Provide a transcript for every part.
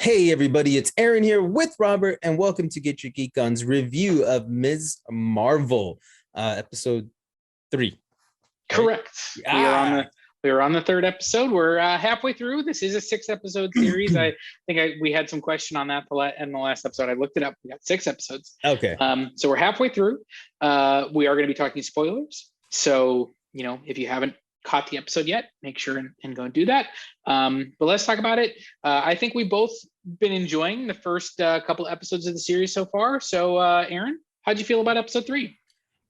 Hey everybody, it's Aaron here with Robert, and welcome to Get Your Geek On's review of Ms. Marvel, episode 3. Right? Correct. We are on Yeah. the we are on the third episode. We're halfway through. This is a 6 episode series. I think we had some question on that in the last episode. I looked it up. We got 6 episodes. Okay. So we're halfway through. We are going to be talking spoilers. So if you haven't caught the episode yet, make sure and go and do that. But let's talk about it. I think we've both been enjoying the first couple episodes of the series so far. So Aaron, how'd you feel about episode 3?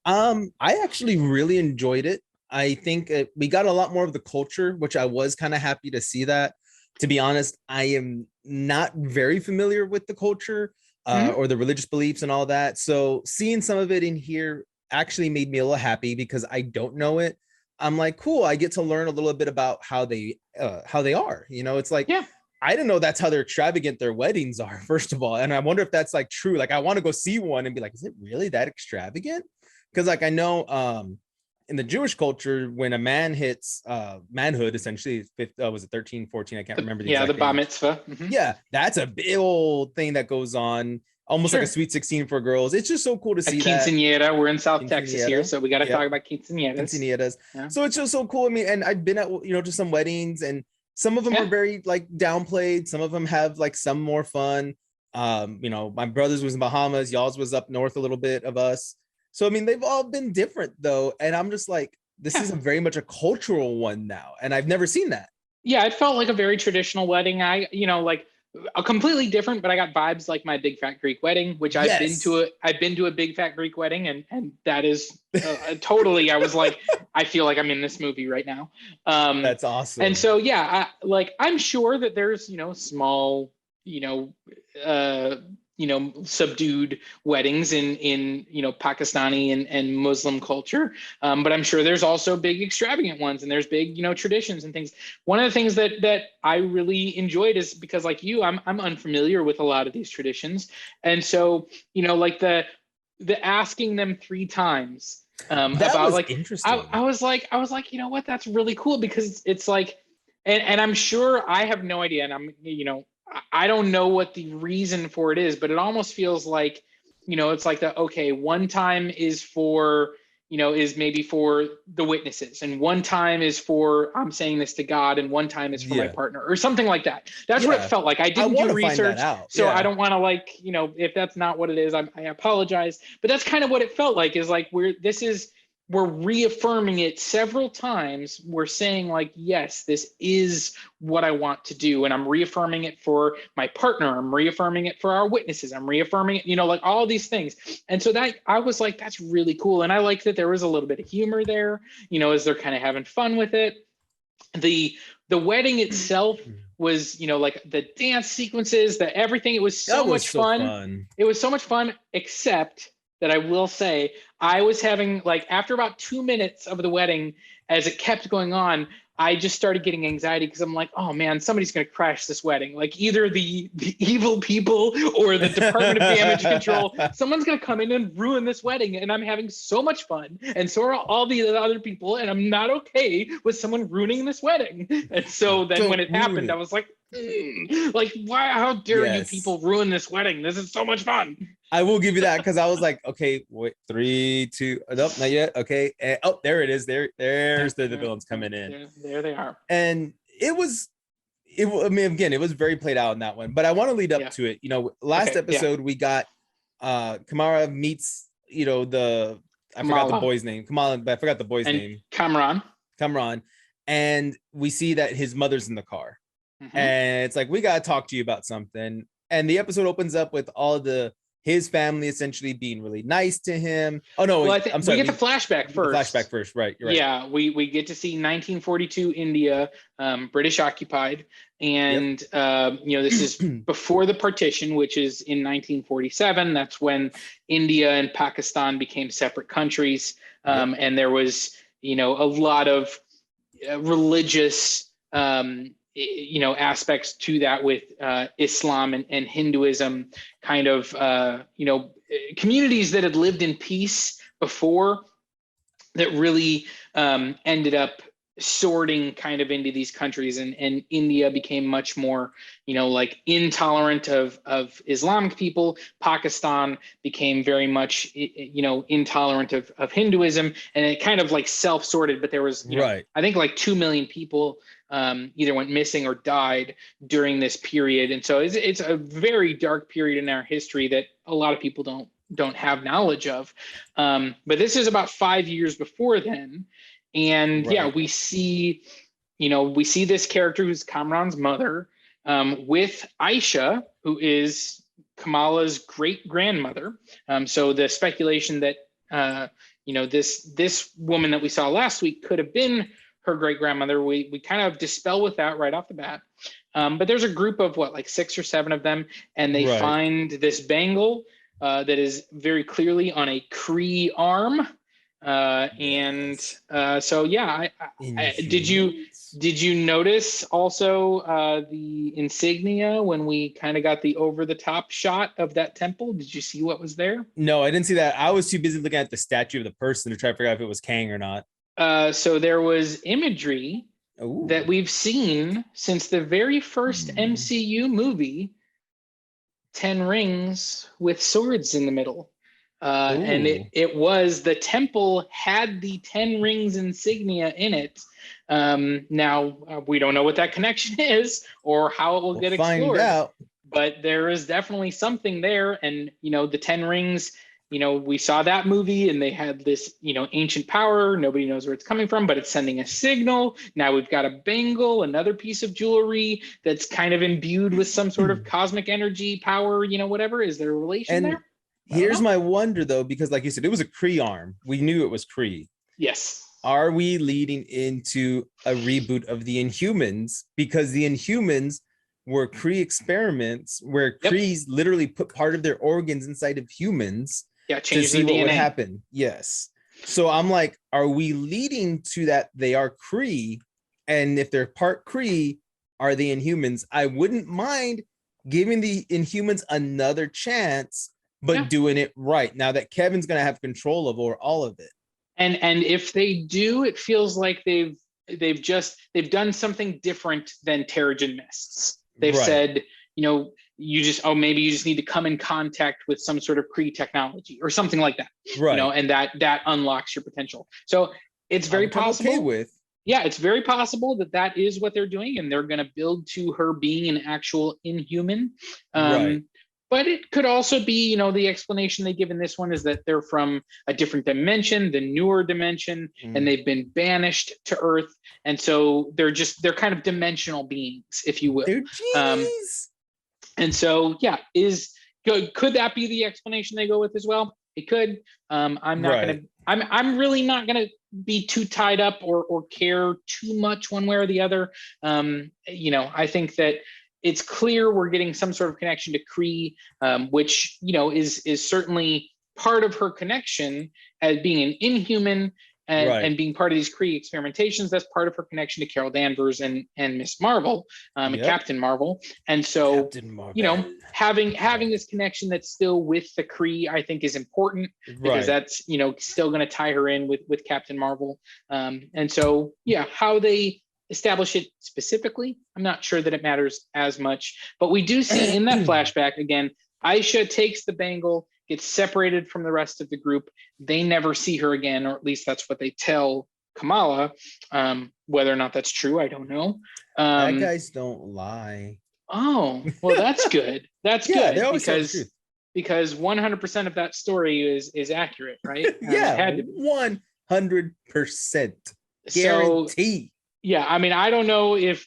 I actually really enjoyed it. I think we got a lot more of the culture, which I was kind of happy to see that. To be honest, I am not very familiar with the culture or the religious beliefs and all that. So seeing some of it in here actually made me a little happy because I don't know it. I'm like, cool, I get to learn a little bit about how they are. It's like, Yeah. I didn't know that's how they're extravagant their weddings are, first of all. And I wonder if that's like true. Like, I want to go see one and be like, is it really that extravagant? Because like I know in the Jewish culture, when a man hits manhood, essentially, was it 13, 14? I can't remember the exact the bar age. mitzvah. Yeah, that's a big old thing that goes on, almost like a sweet 16 for girls. It's just so cool to see that. Quinceañera. We're in South Texas here, so we got to talk about quinceañeras. Yeah. So it's just so cool. I mean, and I've been at to some weddings, and some of them are very like downplayed. Some of them have like some more fun. My brother's was in Bahamas, y'all's was up north a little bit of us. So I mean, they've all been different though, and I'm just like, this is very much a cultural one now, and I've never seen that. Yeah, it felt like a very traditional wedding. Like a completely different, but I got vibes like my Big Fat Greek Wedding, which I've been to a Big Fat Greek Wedding, and that is totally. I was like, I feel like I'm in this movie right now. That's awesome. And so I'm sure that there's small subdued weddings in Pakistani and Muslim culture, but I'm sure there's also big extravagant ones, and there's big traditions and things. One of the things that I really enjoyed is because, like you, I'm unfamiliar with a lot of these traditions, and so like the asking them 3 times that about was like interesting. I was like what, that's really cool, because it's like, and I'm sure, I have no idea, and I don't know what the reason for it is, but it almost feels like, it's like one time is for, is maybe for the witnesses, and one time is for, I'm saying this to God, and one time is for my partner, or something like that. That's what it felt like. I didn't do research, so I don't want to if that's not what it is, I apologize. But that's kind of what it felt like, is like we're reaffirming it several times. We're saying like, yes, this is what I want to do. And I'm reaffirming it for my partner. I'm reaffirming it for our witnesses. I'm reaffirming it, like all these things. And so that, I was like, that's really cool. And I like that there was a little bit of humor there, as they're kind of having fun with it. The wedding itself was, like the dance sequences, everything. It was so much fun. It was so much fun, except that I will say, I was having, like, after about 2 minutes of the wedding, as it kept going on, I just started getting anxiety, because I'm like, oh man, somebody's going to crash this wedding. Like, either the evil people or the Department of Damage Control, someone's going to come in and ruin this wedding. And I'm having so much fun, and so are all the other people, and I'm not okay with someone ruining this wedding. And so then when it happened, I was like, like, why? How dare you people ruin this wedding? This is so much fun. I will give you that, because I was like, okay, wait, 3, 2, nope, not yet. Okay, and, there it is. There's the villains coming in. There they are. And I mean, again, it was very played out in that one. But I want to lead up to it. Last episode we got Kamara meets I forgot the boy's name. Kamala, but I forgot the boy's name. Kamran, and we see that his mother's in the car. And it's like, we got to talk to you about something. And the episode opens up with his family essentially being really nice to him. Oh no, I'm sorry. We get the flashback first. Right. You're right. Yeah, we get to see 1942 India, British occupied, and this is before the partition, which is in 1947. That's when India and Pakistan became separate countries, and there was a lot of religious aspects to that, with Islam and Hinduism, kind of communities that had lived in peace before, that really ended up sorting kind of into these countries, and India became much more, like intolerant of Islamic people. Pakistan became very much, intolerant of Hinduism, and it kind of like self-sorted. But there was, right. I think like 2 million people either went missing or died during this period, and so it's a very dark period in our history that a lot of people don't have knowledge of. But this is about 5 years before then. And right. yeah, we see this character who's Kamran's mother, with Aisha, who is Kamala's great grandmother. So the speculation that this woman that we saw last week could have been her great grandmother, we kind of dispel with that right off the bat. But there's a group of like 6 or 7 of them, and they find this bangle that is very clearly on a Kree arm. So yeah, did you notice also the insignia when we kind of got the over the top shot of that temple? Did you see what was there? No, I didn't see that. I was too busy looking at the statue of the person to try to figure out if it was Kang or not. So there was imagery that we've seen since the very first MCU movie, 10 rings with swords in the middle. And it was, the temple had the 10 rings insignia in it. Now we don't know what that connection is or how it will get explored. Find out. But there is definitely something there. And, the 10 rings, we saw that movie and they had this, ancient power. Nobody knows where it's coming from, but it's sending a signal. Now we've got a bangle, another piece of jewelry that's kind of imbued with some sort of cosmic energy power, whatever. Is there a relation there? Here's my wonder, though, because like you said, it was a Kree arm. We knew it was Kree. Yes. Are we leading into a reboot of the Inhumans? Because the Inhumans were Kree experiments where Krees literally put part of their organs inside of humans to see what would happen. Yes. So I'm like, are we leading to that they are Kree? And if they're part Kree, are they Inhumans? I wouldn't mind giving the Inhumans another chance, but doing it right. Now that Kevin's going to have control of all of it. And if they do, it feels like they've done something different than Terrigen Mists. They've said, maybe you just need to come in contact with some sort of Kree technology or something like that. Right. And that unlocks your potential. So it's very possible. Okay with. Yeah, it's very possible that is what they're doing, and they're going to build to her being an actual Inhuman. Right. But it could also be, the explanation they give in this one is that they're from a different dimension, the newer dimension, and they've been banished to Earth. And so they're kind of dimensional beings, if you will. They're genies. And so, yeah, could that be the explanation they go with as well? It could. I'm really not going to be too tied up or care too much one way or the other. I think that it's clear we're getting some sort of connection to Kree, which, is certainly part of her connection as being an Inhuman and being part of these Kree experimentations. That's part of her connection to Carol Danvers and Miss Marvel, and Captain Marvel. And so, having this connection that's still with the Kree, I think is important because that's, still going to tie her in with Captain Marvel. And so, how they establish it specifically, I'm not sure that it matters as much, but we do see in that flashback again, Aisha takes the bangle, gets separated from the rest of the group. They never see her again, or at least that's what they tell Kamala. Whether or not that's true, I don't know. That guys don't lie. Oh, well, that's good. That's good because 100% of that story is accurate, right? 100% guarantee. Yeah, I mean, I don't know if,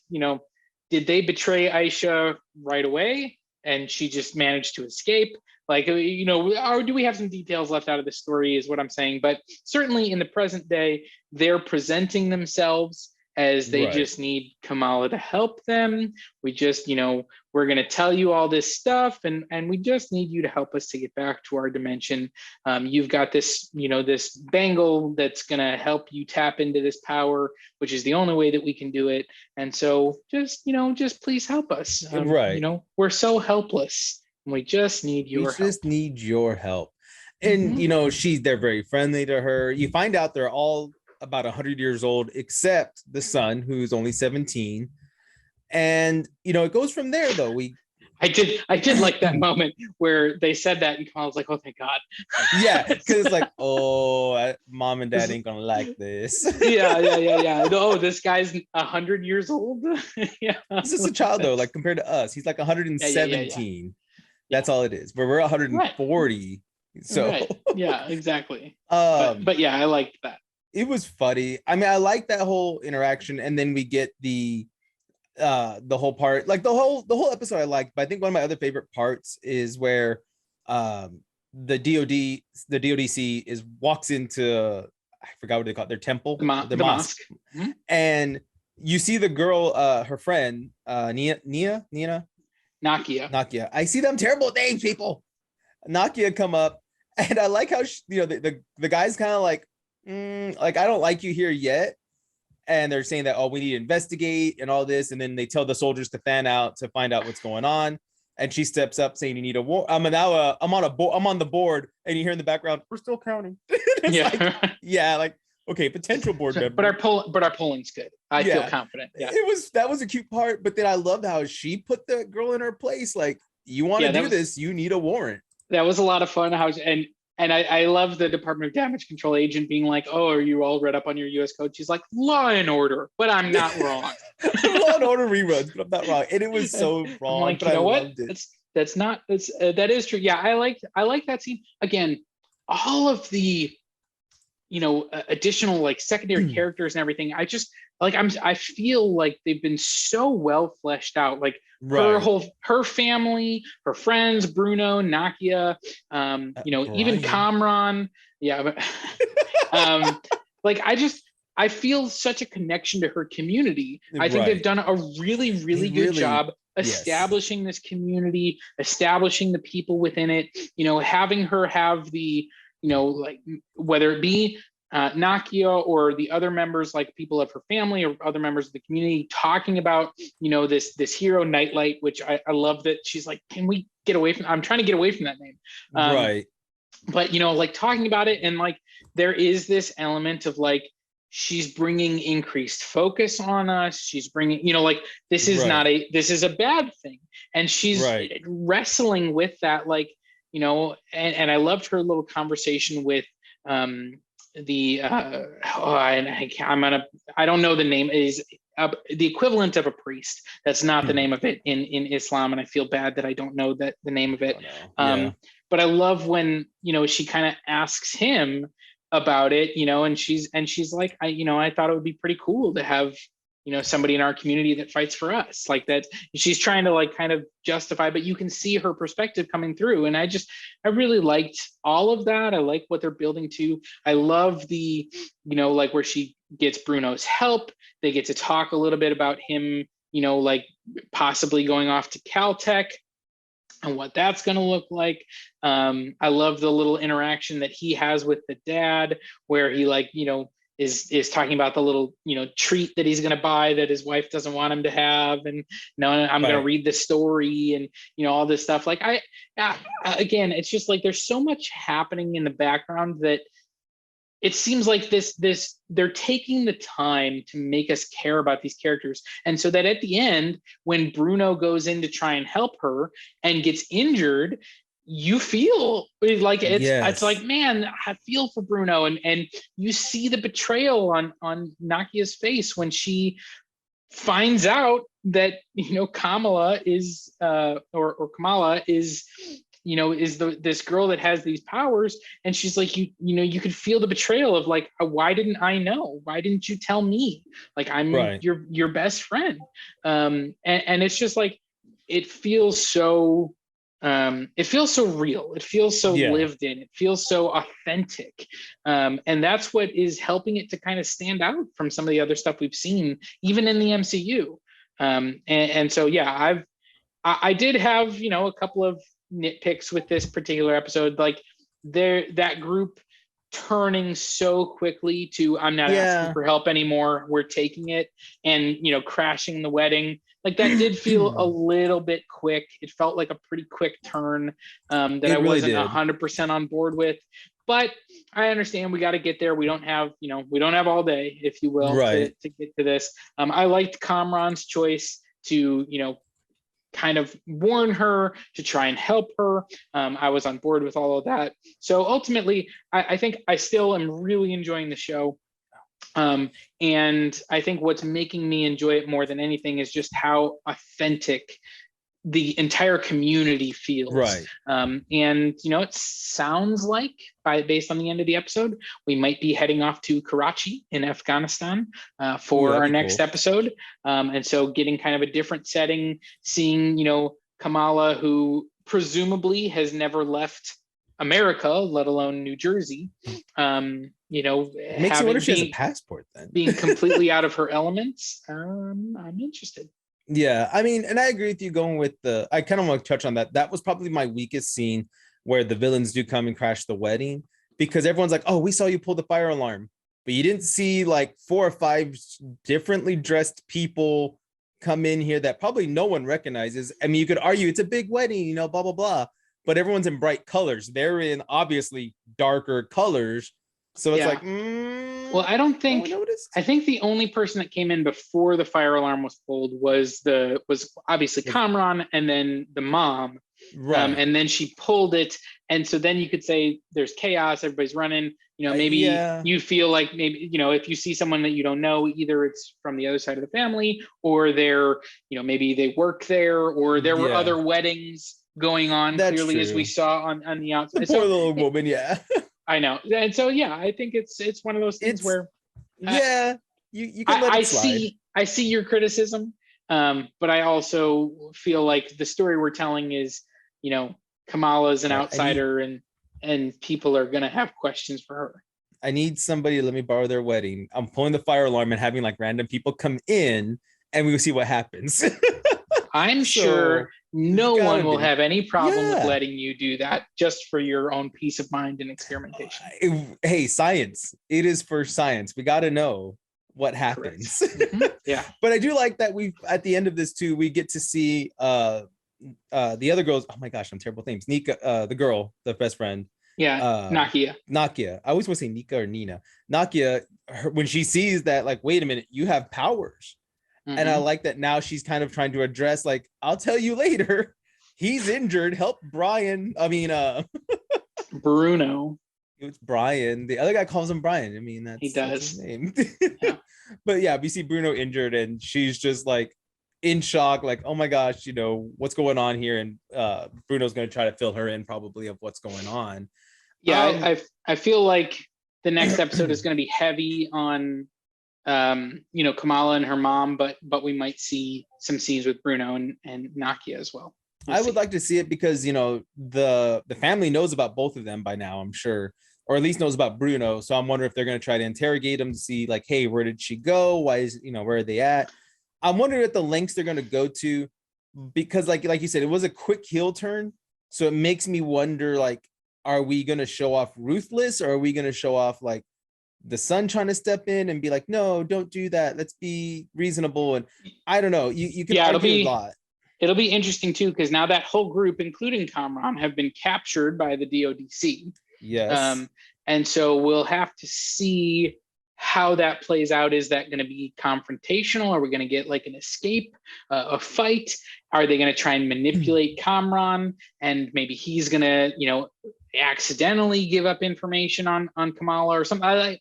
did they betray Aisha right away and she just managed to escape? Like, or do we have some details left out of the story is what I'm saying. But certainly in the present day, they're presenting themselves as they just need Kamala to help them. We just, we're going to tell you all this stuff and we just need you to help us to get back to our dimension. You've got this, this bangle that's going to help you tap into this power, which is the only way that we can do it. And so just please help us. We're so helpless and we just need your help. We just need your help. And, they're very friendly to her. You find out they're all about 100 years old, except the son, who's only 17. And it goes from there, though. I did like that moment where they said that, and Kamala was like, "Oh, thank God." Yeah, because it's like, oh, mom and dad ain't gonna like this. Yeah. No, this guy's 100 years old. Yeah, he's just a child though. Like compared to us, he's like 117. Yeah. That's all it is. But we're 140. Right. So right. Yeah, exactly. But yeah, I liked that. It was funny. I mean, I like that whole interaction, and then we get the whole part, like the whole episode I liked, but I think one of my other favorite parts is where the DODC walks into, I forgot what they call it, their temple, the mosque. Mm-hmm. And you see the girl, her friend, Nakia. I see them terrible names, people. Nakia come up, and I like how the guy's kind of like I don't like you here yet. And they're saying that, we need to investigate and all this. And then they tell the soldiers to fan out to find out what's going on. And she steps up saying, you need a war. I'm on the board. And you hear in the background, we're still counting. Okay, potential board member. But our polling's good. I feel confident. Yeah. That was a cute part. But then I loved how she put the girl in her place. Like, you want to do this, you need a warrant. That was a lot of fun. And I love the Department of Damage Control agent being like, "Oh, are you all read up on your U.S. code?" She's like, "Law and Order," but I'm not wrong. Law and Order reruns, but I'm not wrong. And it was so wrong. I'm like, you know what? That is true. Yeah, I like that scene. Again, all of the additional like secondary characters and everything. I feel like they've been so well fleshed out. Like her family, her friends, Bruno, Nakia, even Kamran. Yeah. I feel such a connection to her community. I think they've done a really, really good job establishing this community, establishing the people within it, having her have the, whether it be Nakia or the other members, like people of her family or other members of the community, talking about this hero Nightlight, which I love that she's like, can we get away from? I'm trying to get away from that name, right? But like talking about it, and like there is this element of like she's bringing increased focus on us. She's bringing this is this is a bad thing, and she's wrestling with that, like and I loved her little conversation with I don't know the name, is the equivalent of a priest. That's not the name of it in Islam, and I feel bad that I don't know the name of it. But I love when she kind of asks him about it, and she's like, I thought it would be pretty cool to have somebody in our community that fights for us, like that. She's trying to like kind of justify, but you can see her perspective coming through. And I really liked all of that. I like what they're building to. I love the, like where she gets Bruno's help. They get to talk a little bit about him, like possibly going off to Caltech and what that's going to look like. I love the little interaction that he has with the dad, where he is talking about the little treat that he's going to buy that his wife doesn't want him to have, and I'm going to read the story, and all this stuff. Like again, it's just like there's so much happening in the background that it seems like they're taking the time to make us care about these characters, and so that at the end, when Bruno goes in to try and help her and gets injured, you feel like it's like, man, I feel for Bruno, and you see the betrayal on Nakia's face when she finds out that Kamala is or Kamala is this girl that has these powers, and she's like, you could feel the betrayal of like, why didn't I know? Why didn't you tell me? Like, I'm your best friend. And it's just like, it feels so real. It feels so lived in. It feels so authentic. And that's what is helping it to kind of stand out from some of the other stuff we've seen, even in the MCU. And so, yeah, I did have, a couple of nitpicks with this particular episode, like that group turning so quickly to, I'm not asking for help anymore, we're taking it, and crashing the wedding. Like that did feel a little bit quick. It felt like a pretty quick turn that I wasn't 100% on board with. but I understand we got to get there. We don't have all day, if you will, right. to get to this. I liked Kamran's choice to, kind of warn her, to try and help her. I was on board with all of that. So ultimately, I think I still am really enjoying the show. And I think what's making me enjoy it more than anything is just how authentic the entire community feels. Right. And it sounds like, based on the end of the episode, we might be heading off to Karachi in Afghanistan for our next episode. And so getting kind of a different setting, seeing, Kamala, who presumably has never left America, let alone New Jersey. It makes you wonder if she has a passport then. Being completely out of her elements. I'm interested. Yeah, I mean, and I agree with you going with I kind of want to touch on that. That was probably my weakest scene, where the villains do come and crash the wedding, because everyone's like, oh, we saw you pull the fire alarm, but you didn't see like 4 or 5 differently dressed people come in here that probably no one recognizes. I mean, you could argue it's a big wedding, blah, blah, blah, but everyone's in bright colors. They're in obviously darker colors. So it's like, well, I don't think, I think the only person that came in before the fire alarm was pulled was obviously Kamran, and then the mom. Right. And then she pulled it. And so then you could say there's chaos, everybody's running, maybe you feel like maybe, if you see someone that you don't know, either it's from the other side of the family, or they're, maybe they work there, or there were other weddings going on. That's clearly true. As we saw on the outside. The poor little woman, I know. And so, I think it's one of those things where you can let it slide. I see your criticism, but I also feel like the story we're telling is, Kamala's an outsider, and people are going to have questions for her. I need somebody to let me borrow their wedding. I'm pulling the fire alarm and having like random people come in, and we will see what happens. I'm sure no one will have any problem with letting you do that, just for your own peace of mind and experimentation. Hey, science. It is for science. We got to know what happens. Mm-hmm. Yeah. But I do like that at the end of this too, we get to see the other girls. Oh my gosh, I'm terrible with names. Nika, the girl, the best friend. Yeah, Nakia. I always want to say Nika or Nina. Nakia, when she sees that, like, wait a minute, you have powers. Mm-hmm. And I like that now she's kind of trying to address, like, I'll tell you later. He's injured. Help Brian. I mean, Bruno. It's Brian. The other guy calls him Brian. I mean, that's his name. Yeah. But yeah, we see Bruno injured, and she's just like in shock, like, oh my gosh, what's going on here? And Bruno's going to try to fill her in probably of what's going on. Yeah, I feel like the next episode is going to be heavy on Kamala and her mom, but we might see some scenes with Bruno and Nakia as well. I would like to see it because the family knows about both of them by now, I'm sure, or at least knows about Bruno. So I'm wondering if they're going to try to interrogate him to see, like, hey, where did she go? Why is where are they at? I'm wondering at the lengths they're going to go to, because like you said, it was a quick heel turn, so it makes me wonder, like, are we going to show off Ruthless, or are we going to show off like the son trying to step in and be like, no, don't do that, let's be reasonable? And I don't know, you can argue a lot. It'll be interesting too, because now that whole group, including Kamran, have been captured by the DODC. Yes. And so we'll have to see how that plays out. Is that going to be confrontational? Are we going to get like an escape, a fight? Are they going to try and manipulate Kamran, and maybe he's going to, accidentally give up information on Kamala or something? I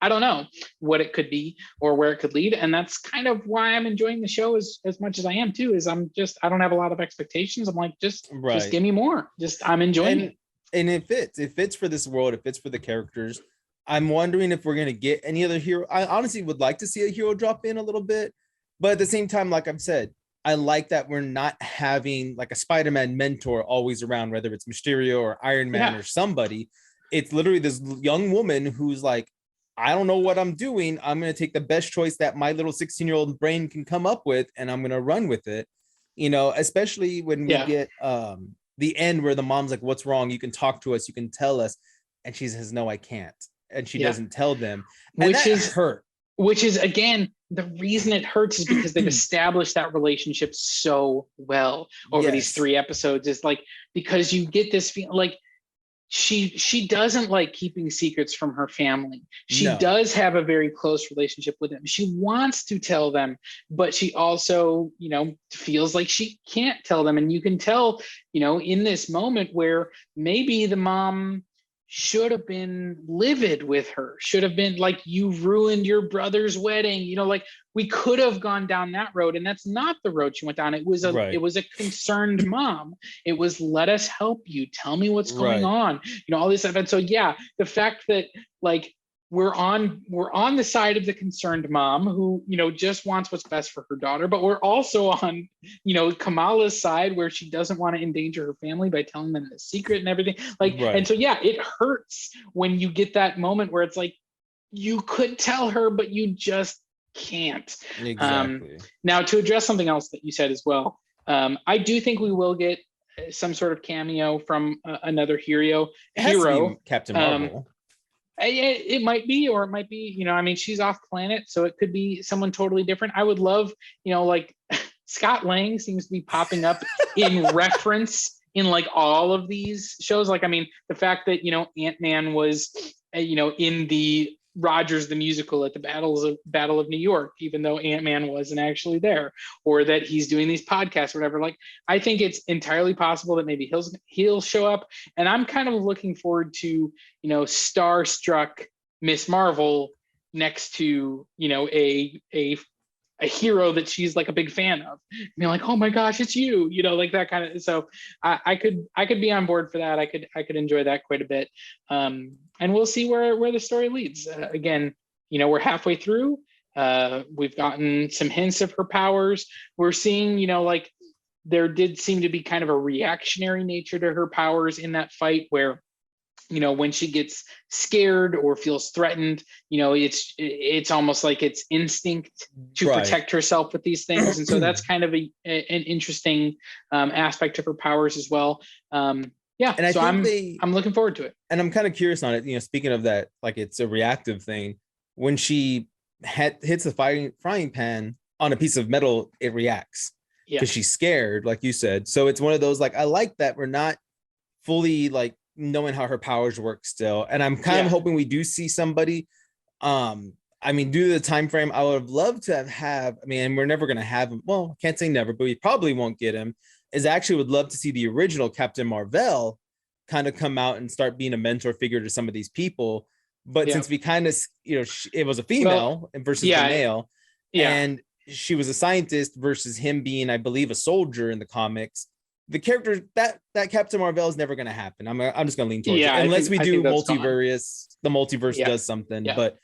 don't know what it could be or where it could lead. And that's kind of why I'm enjoying the show as much as I am too, is I don't have a lot of expectations. I'm like, just give me more. I'm enjoying it. And it fits for this world. It fits for the characters. I'm wondering if we're going to get any other hero. I honestly would like to see a hero drop in a little bit, but at the same time, like I've said, I like that we're not having like a Spider-Man mentor always around, whether it's Mysterio or Iron Man or somebody. It's literally this young woman who's like, I don't know what I'm doing. I'm going to take the best choice that my little 16-year-old brain can come up with, and I'm going to run with it. Especially when we get the end where the mom's like, what's wrong? You can talk to us. You can tell us. And she says, no, I can't. And she doesn't tell them. And which is, again, the reason it hurts is because they've established that relationship so well over these 3 episodes. Is like, because you get this feeling like she doesn't like keeping secrets from her family. She No. does have a very close relationship with them. She wants to tell them, but she also, feels like she can't tell them. And you can tell, in this moment where maybe the mom should have been livid with her, should have been like, you ruined your brother's wedding, like we could have gone down that road, and that's not the road she went down. It was a concerned mom. It was, let us help you, tell me what's going on, all this stuff. And so the fact that like we're on the side of the concerned mom who just wants what's best for her daughter, but we're also on Kamala's side where she doesn't want to endanger her family by telling them the secret and everything, and so it hurts when you get that moment where it's like you could tell her but you just can't. Exactly. Now, to address something else that you said as well, I do think we will get some sort of cameo from another hero. Captain Marvel. It might be, or it might be, she's off planet, so it could be someone totally different. I would love, like Scott Lang seems to be popping up in reference in like all of these shows. Like, the fact that, Ant-Man was, in the Rogers the musical at the Battle of New York, even though Ant-Man wasn't actually there, or that he's doing these podcasts or whatever. Like, I think it's entirely possible that maybe he'll show up, and I'm kind of looking forward to starstruck Miss Marvel next to a hero that she's like a big fan of, and you're like, oh my gosh, it's you, like that kind of. So I could be on board for that. I could enjoy that quite a bit. And we'll see where the story leads. Again, we're halfway through. We've gotten some hints of her powers. We're seeing, like there did seem to be kind of a reactionary nature to her powers in that fight where, when she gets scared or feels threatened, it's almost like it's instinct to protect herself with these things. And so that's kind of an interesting aspect of her powers as well. And so I'm looking forward to it. And I'm kind of curious on it. Speaking of that, like it's a reactive thing. When she hits the frying pan on a piece of metal, it reacts because she's scared, like you said. So it's one of those, like, I like that we're not fully like knowing how her powers work still. And I'm kind of hoping we do see somebody. Due to the time frame, I would have loved to have, and we're never going to have him. Well, can't say never, but we probably won't get him. Would love to see the original Captain Marvel kind of come out and start being a mentor figure to some of these people. But since we kind of, it was a female versus a male, and she was a scientist versus him being, I believe, a soldier in the comics. The character that Captain Marvel is never going to happen. I'm just going to lean towards it unless we do multiverse. The multiverse does something, but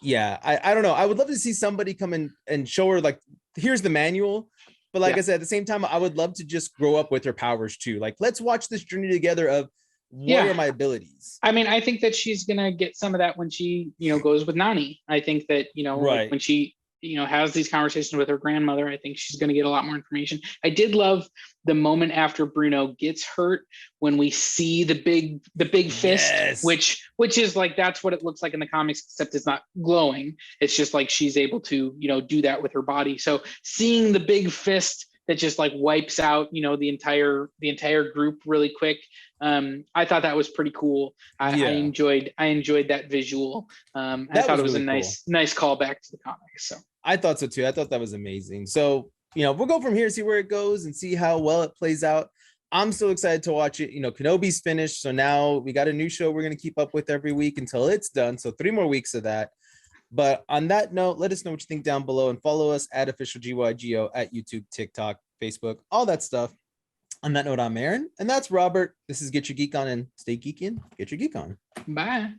I don't know. I would love to see somebody come in and show her, like, here's the manual. But like I said, at the same time, I would love to just grow up with her powers too. Like, let's watch this journey together of what are my abilities. I think that she's gonna get some of that when she, goes with Nani. I think that, like when she, has these conversations with her grandmother, I think she's gonna get a lot more information. I did love the moment after Bruno gets hurt when we see the big fist, which is like, that's what it looks like in the comics, except it's not glowing. It's just like she's able to, do that with her body. So seeing the big fist that just like wipes out, the entire group really quick. I thought that was pretty cool. I enjoyed that visual. I thought it was really nice callback to the comics. So I thought so too. I thought that was amazing. So, we'll go from here, see where it goes and see how well it plays out. I'm still excited to watch it. Kenobi's finished. So now we got a new show we're going to keep up with every week until it's done. So 3 more weeks of that. But on that note, let us know what you think down below and follow us at officialgygo at YouTube, TikTok, Facebook, all that stuff. On that note, I'm Aaron, and that's Robert. This is Get Your Geek On, and stay geeking. Get your geek on. Bye.